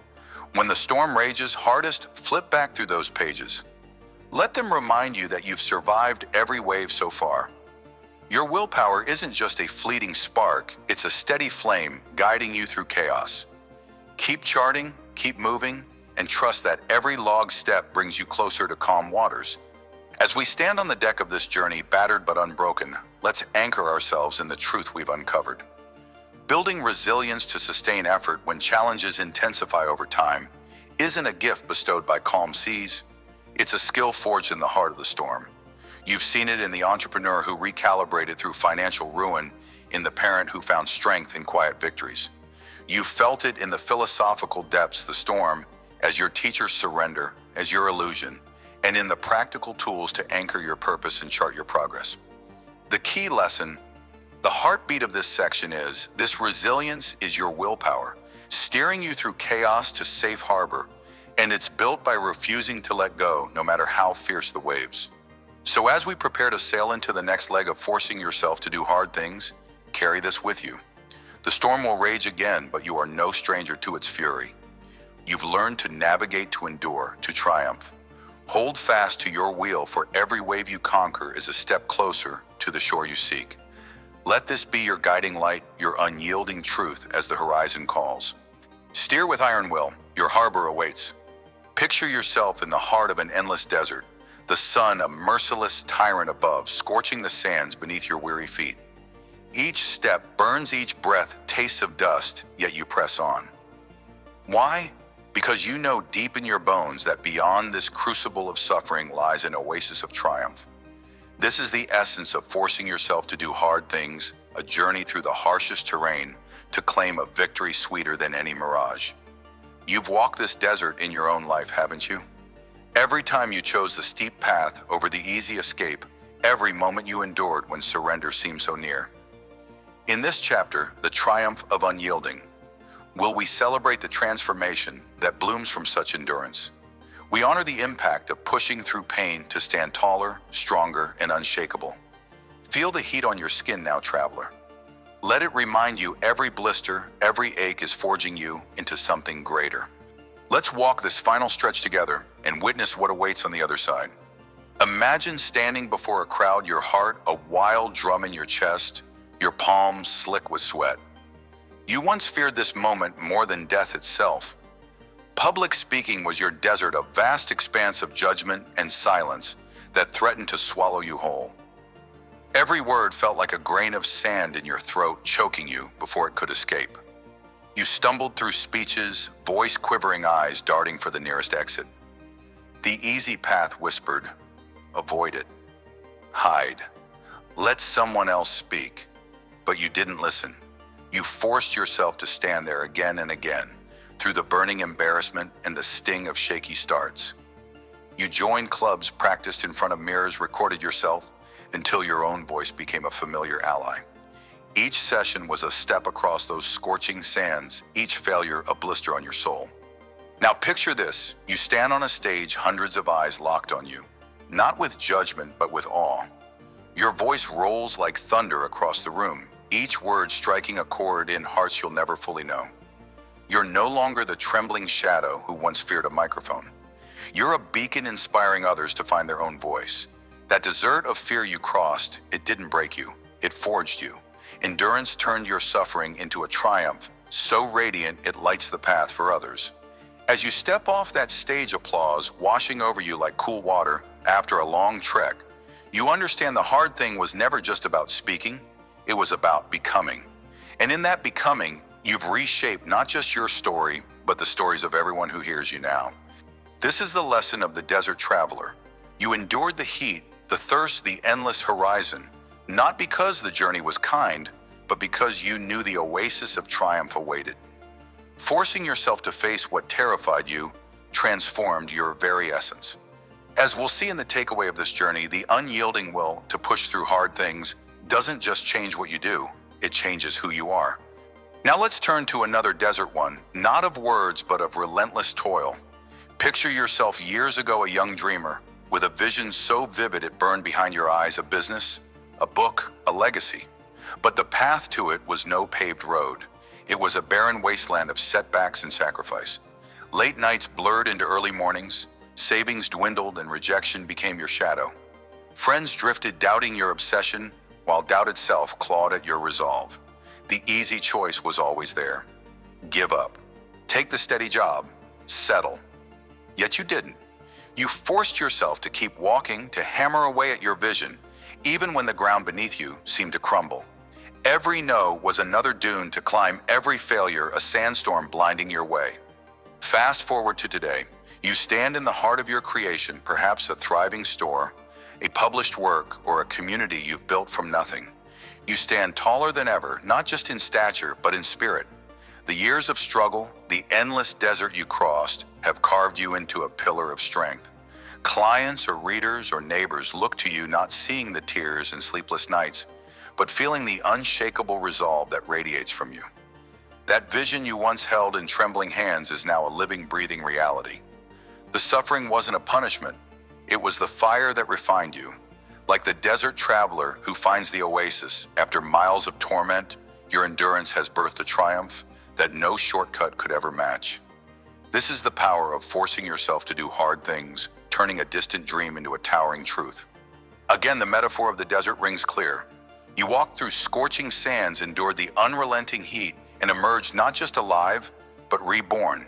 When the storm rages hardest, flip back through those pages. Let them remind you that you've survived every wave so far. Your willpower isn't just a fleeting spark, it's a steady flame guiding you through chaos. Keep charting, keep moving, and trust that every log step brings you closer to calm waters. As we stand on the deck of this journey, battered but unbroken, let's anchor ourselves in the truth we've uncovered. Building resilience to sustain effort when challenges intensify over time isn't a gift bestowed by calm seas, it's a skill forged in the heart of the storm. You've seen it in the entrepreneur who recalibrated through financial ruin, in the parent who found strength in quiet victories. You've felt it in the philosophical depths, the storm, as your teacher's surrender, as your illusion, and in the practical tools to anchor your purpose and chart your progress. The key lesson, the heartbeat of this section is, this resilience is your willpower, steering you through chaos to safe harbor, and it's built by refusing to let go, no matter how fierce the waves. So as we prepare to sail into the next leg of forcing yourself to do hard things, carry this with you. The storm will rage again, but you are no stranger to its fury. You've learned to navigate, to endure, to triumph. Hold fast to your wheel, for every wave you conquer is a step closer to the shore you seek. Let this be your guiding light, your unyielding truth as the horizon calls. Steer with iron will, your harbor awaits. Picture yourself in the heart of an endless desert, the sun a merciless tyrant above, scorching the sands beneath your weary feet. Each step burns, each breath tastes of dust, yet you press on. Why? Because you know deep in your bones that beyond this crucible of suffering lies an oasis of triumph. This is the essence of forcing yourself to do hard things, a journey through the harshest terrain to claim a victory sweeter than any mirage. You've walked this desert in your own life, haven't you? Every time you chose the steep path over the easy escape, every moment you endured when surrender seemed so near. In this chapter, The Triumph of Unyielding, will we celebrate the transformation that blooms from such endurance. We honor the impact of pushing through pain to stand taller, stronger, and unshakable. Feel the heat on your skin now, traveler. Let it remind you every blister, every ache is forging you into something greater. Let's walk this final stretch together and witness what awaits on the other side. Imagine standing before a crowd, your heart a wild drum in your chest, your palms slick with sweat. You once feared this moment more than death itself. Public speaking was your desert, a vast expanse of judgment and silence that threatened to swallow you whole. Every word felt like a grain of sand in your throat, choking you before it could escape. You stumbled through speeches, voice quivering, eyes darting for the nearest exit. The easy path whispered, avoid it, hide, let someone else speak. But you didn't listen. You forced yourself to stand there again and again, through the burning embarrassment and the sting of shaky starts. You joined clubs, practiced in front of mirrors, recorded yourself, until your own voice became a familiar ally. Each session was a step across those scorching sands, each failure a blister on your soul. Now picture this. You stand on a stage, hundreds of eyes locked on you, not with judgment, but with awe. Your voice rolls like thunder across the room, each word striking a chord in hearts you'll never fully know. You're no longer the trembling shadow who once feared a microphone. You're a beacon inspiring others to find their own voice. That desert of fear you crossed, it didn't break you, it forged you. Endurance turned your suffering into a triumph, so radiant it lights the path for others. As you step off that stage, applause washing over you like cool water after a long trek, you understand the hard thing was never just about speaking, it was about becoming. And in that becoming, you've reshaped not just your story, but the stories of everyone who hears you now. This is the lesson of the desert traveler. You endured the heat, the thirst, the endless horizon, not because the journey was kind, but because you knew the oasis of triumph awaited. Forcing yourself to face what terrified you transformed your very essence. As we'll see in the takeaway of this journey, the unyielding will to push through hard things doesn't just change what you do, it changes who you are. Now let's turn to another desert one, not of words, but of relentless toil. Picture yourself years ago, a young dreamer, with a vision so vivid it burned behind your eyes, a business, a book, a legacy. But the path to it was no paved road. It was a barren wasteland of setbacks and sacrifice. Late nights blurred into early mornings, savings dwindled and rejection became your shadow. Friends drifted, doubting your obsession, while doubt itself clawed at your resolve. The easy choice was always there. Give up. Take the steady job. Settle. Yet you didn't. You forced yourself to keep walking, to hammer away at your vision, even when the ground beneath you seemed to crumble. Every no was another dune to climb, every failure a sandstorm blinding your way. Fast forward to today. You stand in the heart of your creation, perhaps a thriving store, a published work, or a community you've built from nothing. You stand taller than ever, not just in stature, but in spirit. The years of struggle, the endless desert you crossed, have carved you into a pillar of strength. Clients or readers or neighbors look to you not seeing the tears and sleepless nights, but feeling the unshakable resolve that radiates from you. That vision you once held in trembling hands is now a living, breathing reality. The suffering wasn't a punishment, it was the fire that refined you. Like the desert traveler who finds the oasis after miles of torment, your endurance has birthed a triumph that no shortcut could ever match. This is the power of forcing yourself to do hard things, turning a distant dream into a towering truth. Again, the metaphor of the desert rings clear. You walked through scorching sands, endured the unrelenting heat, and emerged not just alive, but reborn.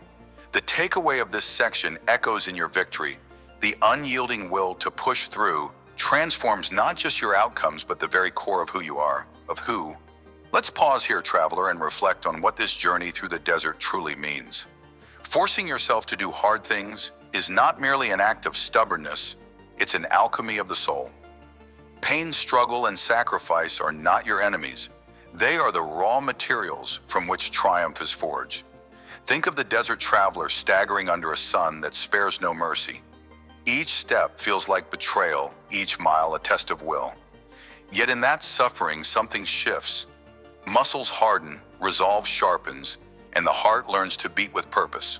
The takeaway of this section echoes in your victory. The unyielding will to push through transforms not just your outcomes, but the very core of who you are, of who. Let's pause here, traveler, and reflect on what this journey through the desert truly means. Forcing yourself to do hard things is not merely an act of stubbornness, it's an alchemy of the soul. Pain, struggle, and sacrifice are not your enemies. They are the raw materials from which triumph is forged. Think of the desert traveler staggering under a sun that spares no mercy. Each step feels like betrayal, each mile a test of will. Yet in that suffering, something shifts. Muscles harden, resolve sharpens, and the heart learns to beat with purpose.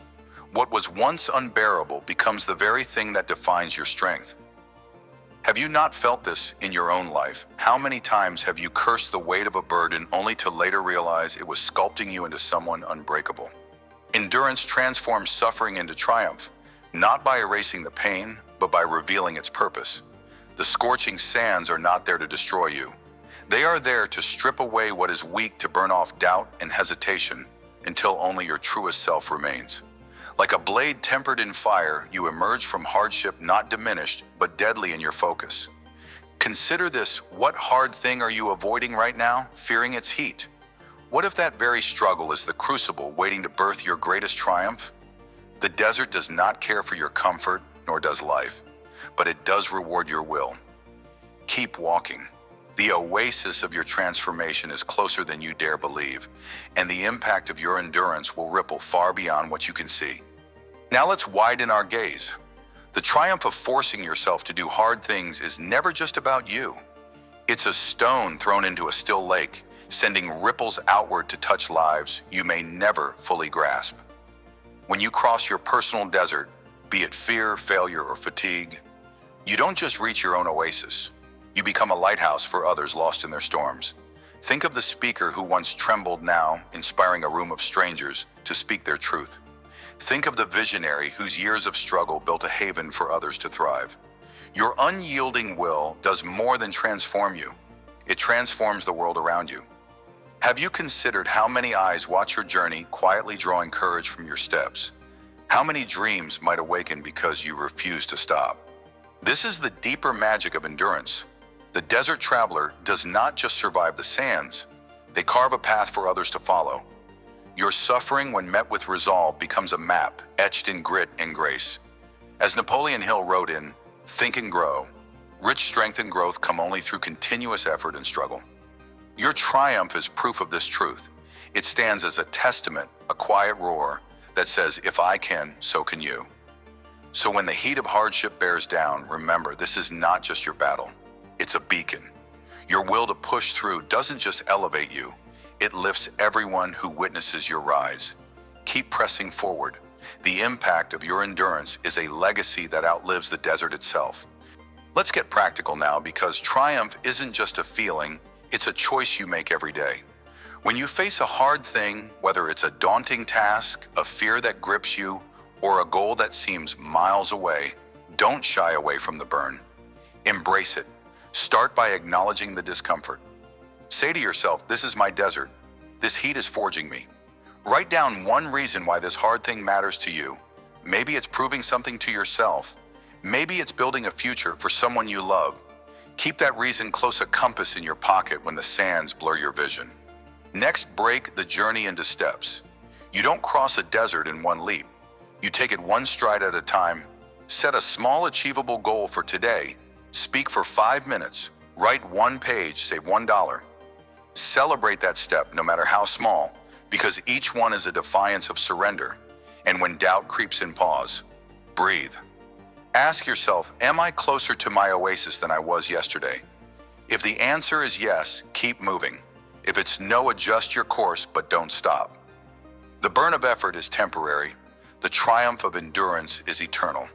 What was once unbearable becomes the very thing that defines your strength. Have you not felt this in your own life? How many times have you cursed the weight of a burden only to later realize it was sculpting you into someone unbreakable? Endurance transforms suffering into triumph, not by erasing the pain, but by revealing its purpose. The scorching sands are not there to destroy you. They are there to strip away what is weak, to burn off doubt and hesitation until only your truest self remains. Like a blade tempered in fire, you emerge from hardship not diminished, but deadly in your focus. Consider this: what hard thing are you avoiding right now, fearing its heat? What if that very struggle is the crucible waiting to birth your greatest triumph? The desert does not care for your comfort, nor does life, but it does reward your will. Keep walking. The oasis of your transformation is closer than you dare believe, and the impact of your endurance will ripple far beyond what you can see. Now let's widen our gaze. The triumph of forcing yourself to do hard things is never just about you. It's a stone thrown into a still lake, sending ripples outward to touch lives you may never fully grasp. When you cross your personal desert, be it fear, failure, or fatigue, you don't just reach your own oasis. You become a lighthouse for others lost in their storms. Think of the speaker who once trembled, now inspiring a room of strangers to speak their truth. Think of the visionary whose years of struggle built a haven for others to thrive. Your unyielding will does more than transform you. It transforms the world around you. Have you considered how many eyes watch your journey, quietly drawing courage from your steps? How many dreams might awaken because you refuse to stop? This is the deeper magic of endurance. The desert traveler does not just survive the sands, they carve a path for others to follow. Your suffering, when met with resolve, becomes a map etched in grit and grace. As Napoleon Hill wrote in Think and Grow, rich strength and growth come only through continuous effort and struggle. Your triumph is proof of this truth. It stands as a testament, a quiet roar that says, if I can, so can you. So when the heat of hardship bears down, remember, this is not just your battle. It's a beacon. Your will to push through doesn't just elevate you, it lifts everyone who witnesses your rise. Keep pressing forward. The impact of your endurance is a legacy that outlives the desert itself. Let's get practical now, because triumph isn't just a feeling, it's a choice you make every day. When you face a hard thing, whether it's a daunting task, a fear that grips you, or a goal that seems miles away, don't shy away from the burn. Embrace it. Start by acknowledging the discomfort. Say to yourself, this is my desert. This heat is forging me. Write down one reason why this hard thing matters to you. Maybe it's proving something to yourself. Maybe it's building a future for someone you love. Keep that reason close, a compass in your pocket when the sands blur your vision. Next, break the journey into steps. You don't cross a desert in one leap. You take it one stride at a time. Set a small, achievable goal for today. Speak for 5 minutes. Write one page, save $1. Celebrate that step, no matter how small, because each one is a defiance of surrender. And when doubt creeps in, pause. Breathe. Ask yourself, am I closer to my oasis than I was yesterday? If the answer is yes, keep moving. If it's no, adjust your course, but don't stop. The burn of effort is temporary. The triumph of endurance is eternal.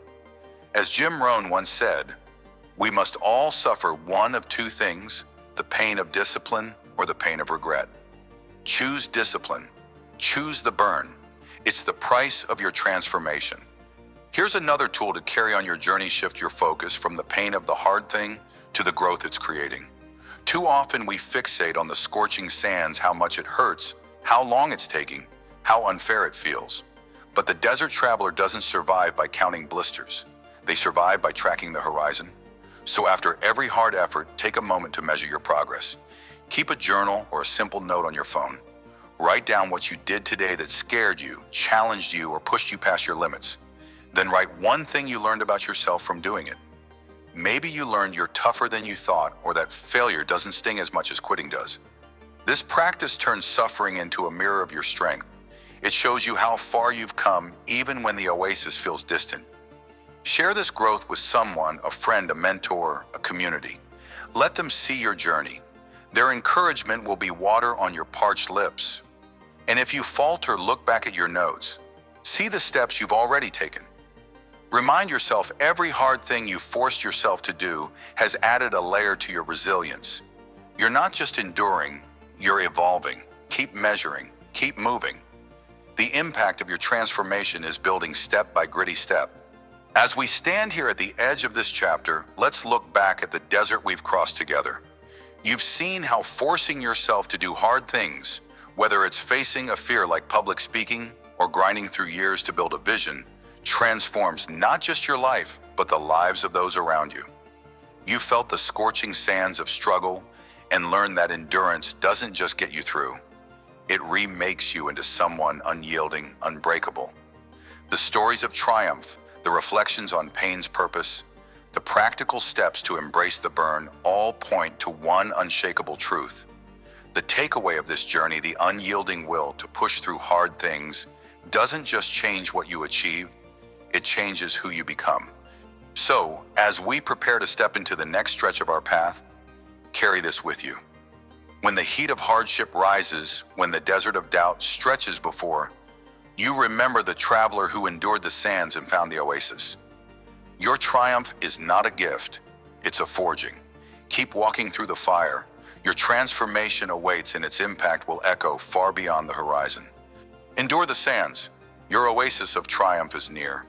As Jim Rohn once said, we must all suffer one of two things, the pain of discipline or the pain of regret. Choose discipline. Choose the burn. It's the price of your transformation. Here's another tool to carry on your journey. Shift your focus from the pain of the hard thing to the growth it's creating. Too often we fixate on the scorching sands, how much it hurts, how long it's taking, how unfair it feels. But the desert traveler doesn't survive by counting blisters. They survive by tracking the horizon. So after every hard effort, take a moment to measure your progress. Keep a journal or a simple note on your phone. Write down what you did today that scared you, challenged you, or pushed you past your limits. Then write one thing you learned about yourself from doing it. Maybe you learned you're tougher than you thought, or that failure doesn't sting as much as quitting does. This practice turns suffering into a mirror of your strength. It shows you how far you've come, even when the oasis feels distant. Share this growth with someone, a friend, a mentor, a community. Let them see your journey. Their encouragement will be water on your parched lips. And if you falter, look back at your notes. See the steps you've already taken. Remind yourself every hard thing you forced yourself to do has added a layer to your resilience. You're not just enduring, you're evolving. Keep measuring, keep moving. The impact of your transformation is building step by gritty step. As we stand here at the edge of this chapter, let's look back at the desert we've crossed together. You've seen how forcing yourself to do hard things, whether it's facing a fear like public speaking or grinding through years to build a vision, transforms not just your life, but the lives of those around you. You felt the scorching sands of struggle and learned that endurance doesn't just get you through. It remakes you into someone unyielding, unbreakable. The stories of triumph, the reflections on pain's purpose, the practical steps to embrace the burn all point to one unshakable truth. The takeaway of this journey, the unyielding will to push through hard things, doesn't just change what you achieve, it changes who you become. So, as we prepare to step into the next stretch of our path, carry this with you. When the heat of hardship rises, when the desert of doubt stretches before, You remember the traveler who endured the sands and found the oasis. Your triumph is not a gift, it's a forging. Keep walking through the fire. Your transformation awaits and its impact will echo far beyond the horizon. Endure the sands. Your oasis of triumph is near.